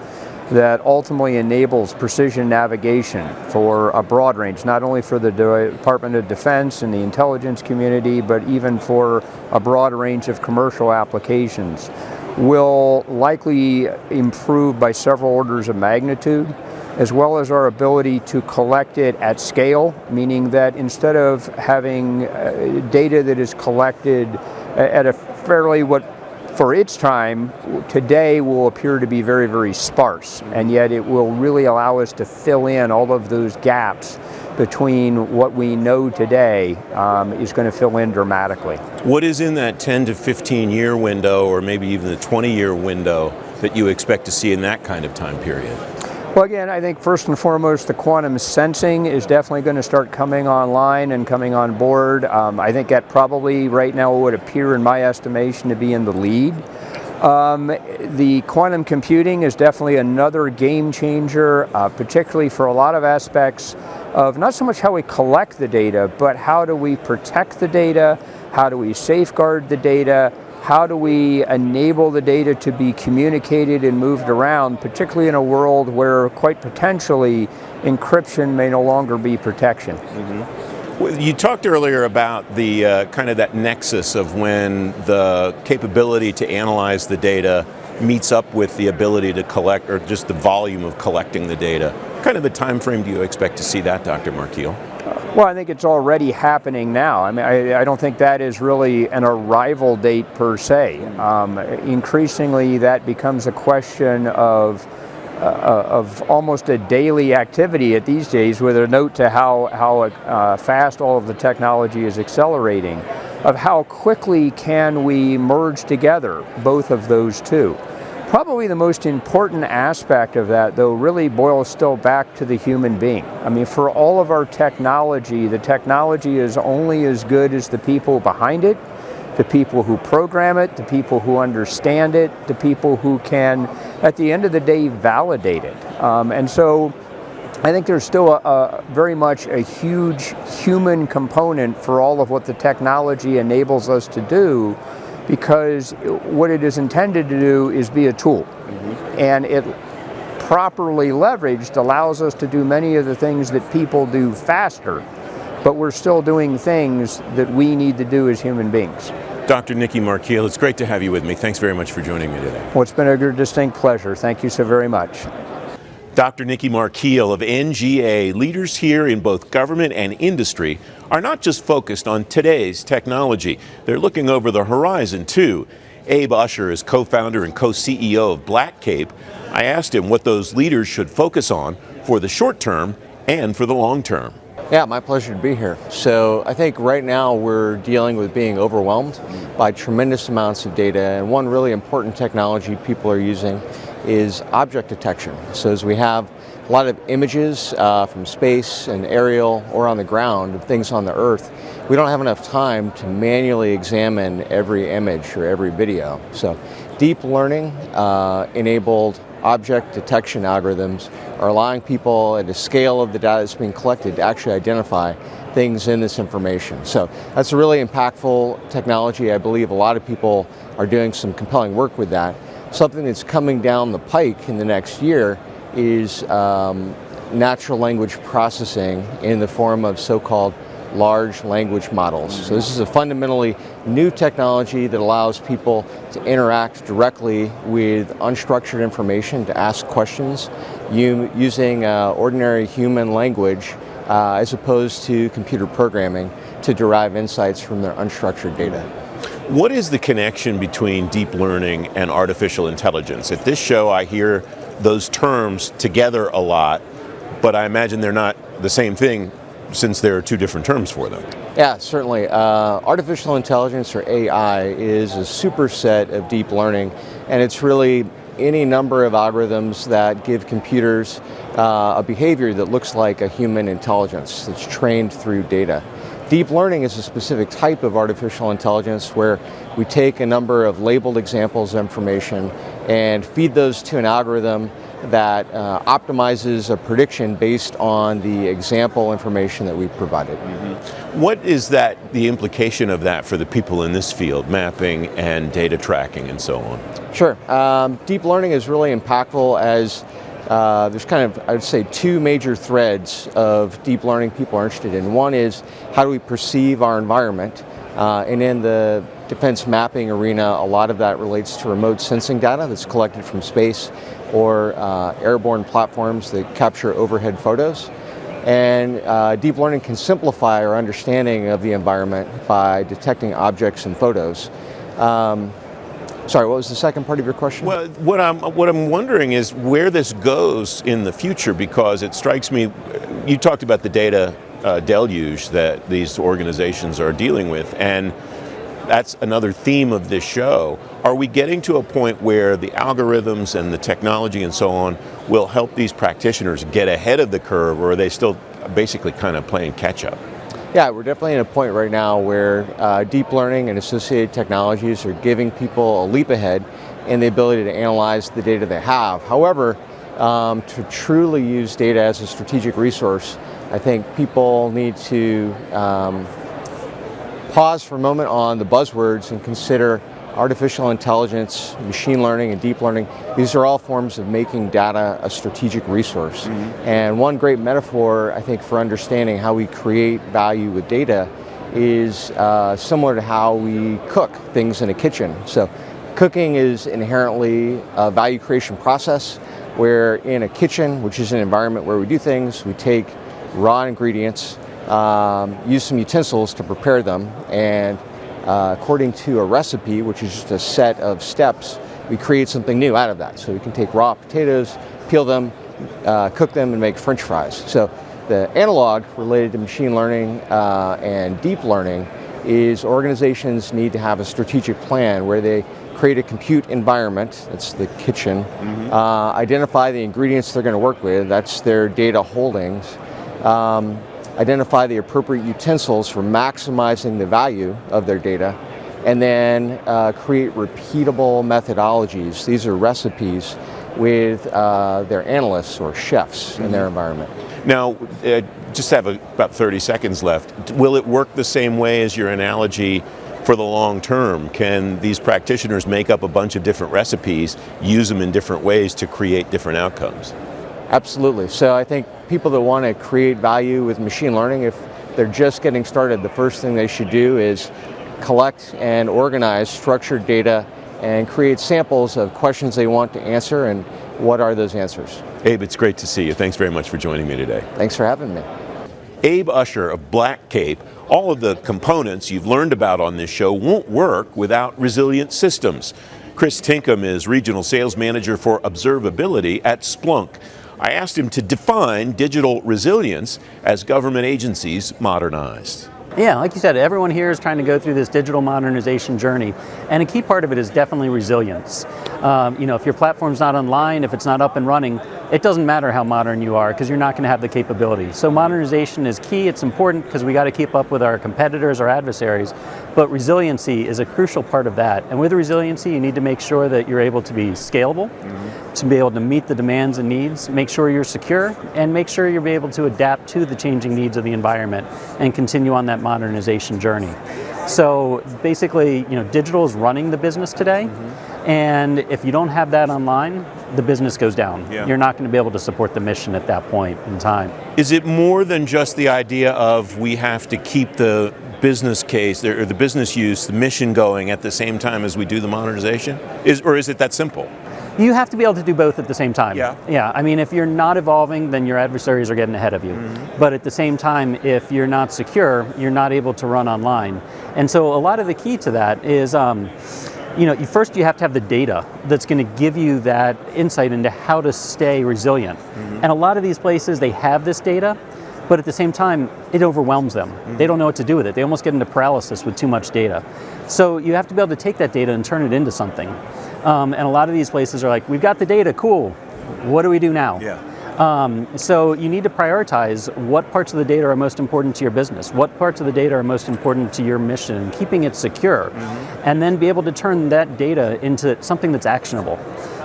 that ultimately enables precision navigation for a broad range, not only for the Department of Defense and the intelligence community, but even for a broad range of commercial applications, will likely improve by several orders of magnitude, as well as our ability to collect it at scale, meaning that instead of having data that is collected at a fairly, for its time, today will appear to be very, very sparse, and yet it will really allow us to fill in all of those gaps between what we know today is going to fill in dramatically. What is in that 10 to 15 year window, or maybe even the 20-year window, that you expect to see in that kind of time period? Well, again, I think first and foremost, the quantum sensing is definitely going to start coming online and coming on board. I think that probably right now would appear, in my estimation, to be in the lead. The quantum computing is definitely another game changer, particularly for a lot of aspects of not so much how we collect the data, but how do we protect the data, how do we safeguard the data, how do we enable the data to be communicated and moved around, particularly in a world where quite potentially encryption may no longer be protection. Well, you talked earlier about the kind of that nexus of when the capability to analyze the data meets up with the ability to collect, or just the volume of collecting the data. What kind of a time frame do you expect to see that, Dr. Markeel? Well, I think it's already happening now. I mean, I don't think that is really an arrival date per se. Increasingly, that becomes a question of almost a daily activity at these days, with a note to how fast all of the technology is accelerating, of how quickly can we merge together both of those two. Probably the most important aspect of that, though, really boils still back to the human being. I mean, for all of our technology, the technology is only as good as the people behind it, the people who program it, the people who understand it, the people who can, at the end of the day, validate it. And so I think there's still very much a huge human component for all of what the technology enables us to do, because what it is intended to do is be a tool. And it, properly leveraged, allows us to do many of the things that people do faster, but we're still doing things that we need to do as human beings. Dr. Nicky Markeel, it's great to have you with me. Thanks very much for joining me today. Well, it's been a distinct pleasure. Thank you so very much. Dr. Nicky Markeel of NGA. Leaders here in both government and industry are not just focused on today's technology. They're looking over the horizon too. Abe Usher is co-founder and co-CEO of Black Cape. I asked him what those leaders should focus on for the short term and for the long term. Yeah, my pleasure to be here. So I think right now we're dealing with being overwhelmed by tremendous amounts of data, and one really important technology people are using is object detection. So as we have a lot of images from space and aerial or on the ground of things on the earth, we don't have enough time to manually examine every image or every video. So deep learning enabled object detection algorithms are allowing people at a scale of the data that's being collected to actually identify things in this information. So that's a really impactful technology. I believe a lot of people are doing some compelling work with that. Something that's coming down the pike in the next year is natural language processing in the form of so-called large language models. So this is a fundamentally new technology that allows people to interact directly with unstructured information, to ask questions using ordinary human language as opposed to computer programming to derive insights from their unstructured data. What is the connection between deep learning and artificial intelligence? At this show, I hear those terms together a lot, but I imagine they're not the same thing, since there are two different terms for them. Yeah, certainly. Artificial intelligence, or AI, is a superset of deep learning, and it's really any number of algorithms that give computers a behavior that looks like a human intelligence that's trained through data. Deep learning is a specific type of artificial intelligence where we take a number of labeled examples of information and feed those to an algorithm that optimizes a prediction based on the example information that we provided. What is the implication of that for the people in this field, mapping and data tracking and so on? Sure. Deep learning is really impactful as there's kind of, I would say, two major threads of deep learning people are interested in. One is how do we perceive our environment? And in the defense mapping arena, a lot of that relates to remote sensing data that's collected from space or airborne platforms that capture overhead photos. And deep learning can simplify our understanding of the environment by detecting objects and photos. Sorry, what was the second part of your question? Well, what I'm wondering is where this goes in the future, because it strikes me, you talked about the data deluge that these organizations are dealing with, and that's another theme of this show. Are we getting to a point where the algorithms and the technology and so on will help these practitioners get ahead of the curve, or are they still basically kind of playing catch up? Yeah, we're definitely at a point right now where deep learning and associated technologies are giving people a leap ahead in the ability to analyze the data they have. However, to truly use data as a strategic resource, I think people need to pause for a moment on the buzzwords and consider artificial intelligence, machine learning, and deep learning. These are all forms of making data a strategic resource. And one great metaphor, I think, for understanding how we create value with data is similar to how we cook things in a kitchen. So cooking is inherently a value creation process where in a kitchen, which is an environment where we do things, we take raw ingredients, use some utensils to prepare them, and according to a recipe, which is just a set of steps, we create something new out of that. So we can take raw potatoes, peel them, cook them, and make French fries. So the analog related to machine learning and deep learning is organizations need to have a strategic plan where they create a compute environment, that's the kitchen, identify the ingredients they're going to work with, that's their data holdings, identify the appropriate utensils for maximizing the value of their data, and then create repeatable methodologies. These are recipes with their analysts or chefs in their environment. Now, just have about 30 seconds left. Will it work the same way as your analogy for the long term? Can these practitioners make up a bunch of different recipes, use them in different ways to create different outcomes? Absolutely. So I think people that want to create value with machine learning, if they're just getting started, the first thing they should do is collect and organize structured data and create samples of questions they want to answer, and what are those answers. Abe, it's great to see you. Thanks very much for joining me today. Thanks for having me. Abe Usher of Black Cape. All of the components you've learned about on this show won't work without resilient systems. Chris Tinkham is Regional Sales Manager for Observability at Splunk. I asked him to define digital resilience as government agencies modernized. Yeah, like you said, everyone here is trying to go through this digital modernization journey, and a key part of it is definitely resilience. If your platform's not online, if it's not up and running, it doesn't matter how modern you are because you're not going to have the capability. So modernization is key. It's important because we got to keep up with our competitors, our adversaries, but resiliency is a crucial part of that. And with resiliency, you need to make sure that you're able to be scalable, to be able to meet the demands and needs, make sure you're secure, and make sure you'll be able to adapt to the changing needs of the environment and continue on that modernization journey. So basically, digital is running the business today, and if you don't have that online, the business goes down. Yeah. You're not going to be able to support the mission at that point in time. Is it more than just the idea of we have to keep the business case or the business use, the mission going at the same time as we do the modernization? Or is it that simple? You have to be able to do both at the same time. Yeah. I mean, if you're not evolving, then your adversaries are getting ahead of you. But at the same time, if you're not secure, you're not able to run online. And so a lot of the key to that is, first you have to have the data that's going to give you that insight into how to stay resilient. And a lot of these places, they have this data, but at the same time, it overwhelms them. They don't know what to do with it. They almost get into paralysis with too much data. So you have to be able to take that data and turn it into something. And a lot of these places are like, we've got the data, cool. What do we do now? So you need to prioritize what parts of the data are most important to your business, what parts of the data are most important to your mission, keeping it secure, and then be able to turn that data into something that's actionable.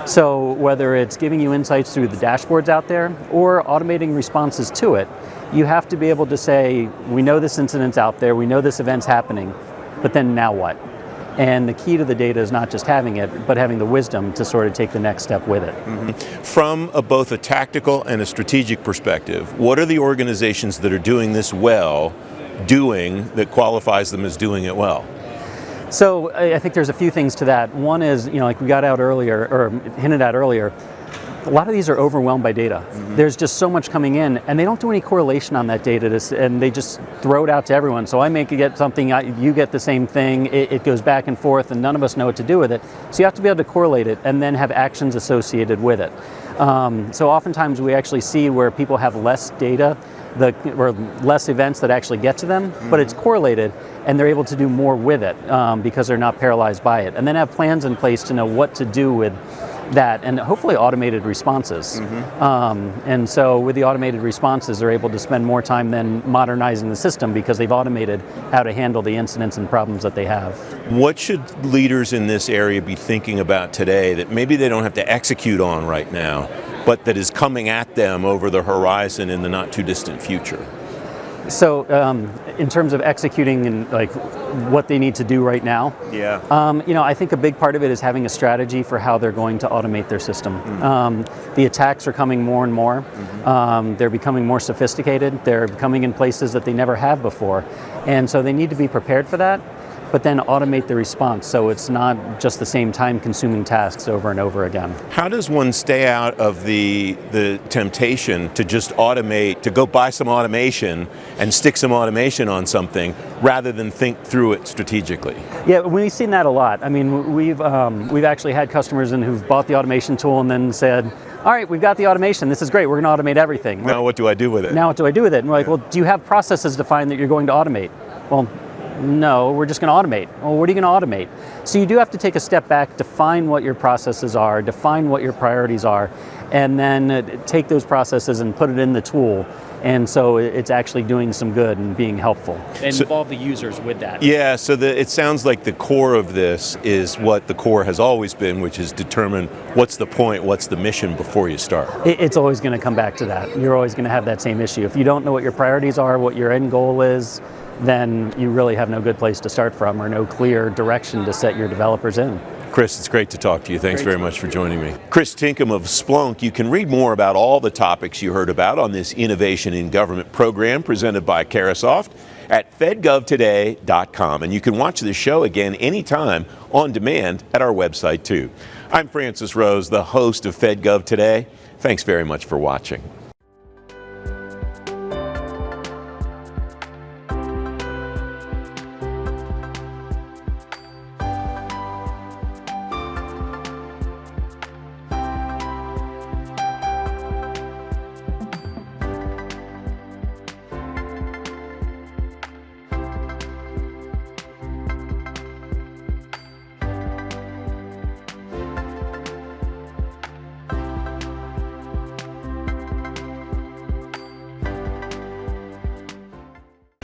So whether it's giving you insights through the dashboards out there or automating responses to it, you have to be able to say, we know this incident's out there, we know this event's happening, but then now what? And the key to the data is not just having it, but having the wisdom to sort of take the next step with it. From both a tactical and a strategic perspective, what are the organizations that are doing this well doing that qualifies them as doing it well? So I think there's a few things to that. One is, like we got out earlier, or hinted at earlier, a lot of these are overwhelmed by data. There's just so much coming in, and they don't do any correlation on that data, and they just throw it out to everyone. So I get something, you get the same thing, it goes back and forth, and none of us know what to do with it. So you have to be able to correlate it and then have actions associated with it. So oftentimes we actually see where people have less data, or less events that actually get to them, but it's correlated, and they're able to do more with it because they're not paralyzed by it. And then have plans in place to know what to do with that, and hopefully automated responses. And so with the automated responses, they're able to spend more time then modernizing the system because they've automated how to handle the incidents and problems that they have. What should leaders in this area be thinking about today that maybe they don't have to execute on right now, but that is coming at them over the horizon in the not too distant future? So in terms of executing and like what they need to do right now, I think a big part of it is having a strategy for how they're going to automate their system. The attacks are coming more and more. They're becoming more sophisticated. They're coming in places that they never have before. And so they need to be prepared for that, but then automate the response so it's not just the same time-consuming tasks over and over again. How does one stay out of the temptation to just automate, to go buy some automation and stick some automation on something rather than think through it strategically? Yeah, we've seen that a lot. I mean, we've actually had customers who've bought the automation tool and then said, all right, we've got the automation. This is great. We're going to automate everything. Now what do I do with it? Now what do I do with it? And we're like, well, do you have processes defined that you're going to automate? Well, no, we're just going to automate. Well, what are you going to automate? So you do have to take a step back, define what your processes are, define what your priorities are, and then take those processes and put it in the tool. And so it's actually doing some good and being helpful. And involve the users with that. Yeah, so it sounds like the core of this is what the core has always been, which is determine what's the point, what's the mission before you start. It's always going to come back to that. You're always going to have that same issue. If you don't know what your priorities are, what your end goal is, then you really have no good place to start from or no clear direction to set your developers in. Chris, it's great to talk to you. Thanks very much for joining me. Chris Tinkham of Splunk. You can read more about all the topics you heard about on this Innovation in Government program presented by Carahsoft at fedgovtoday.com. And you can watch the show again anytime on demand at our website too. I'm Francis Rose, the host of FedGov Today. Thanks very much for watching.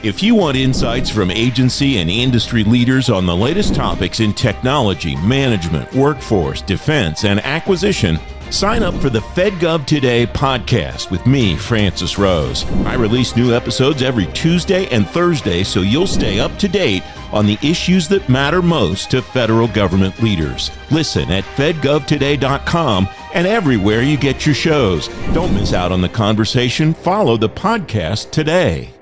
If you want insights from agency and industry leaders on the latest topics in technology, management, workforce, defense, and acquisition, sign up for the FedGov Today podcast with me, Francis Rose. I release new episodes every Tuesday and Thursday, so you'll stay up to date on the issues that matter most to federal government leaders. Listen at fedgovtoday.com and everywhere you get your shows. Don't miss out on the conversation. Follow the podcast today.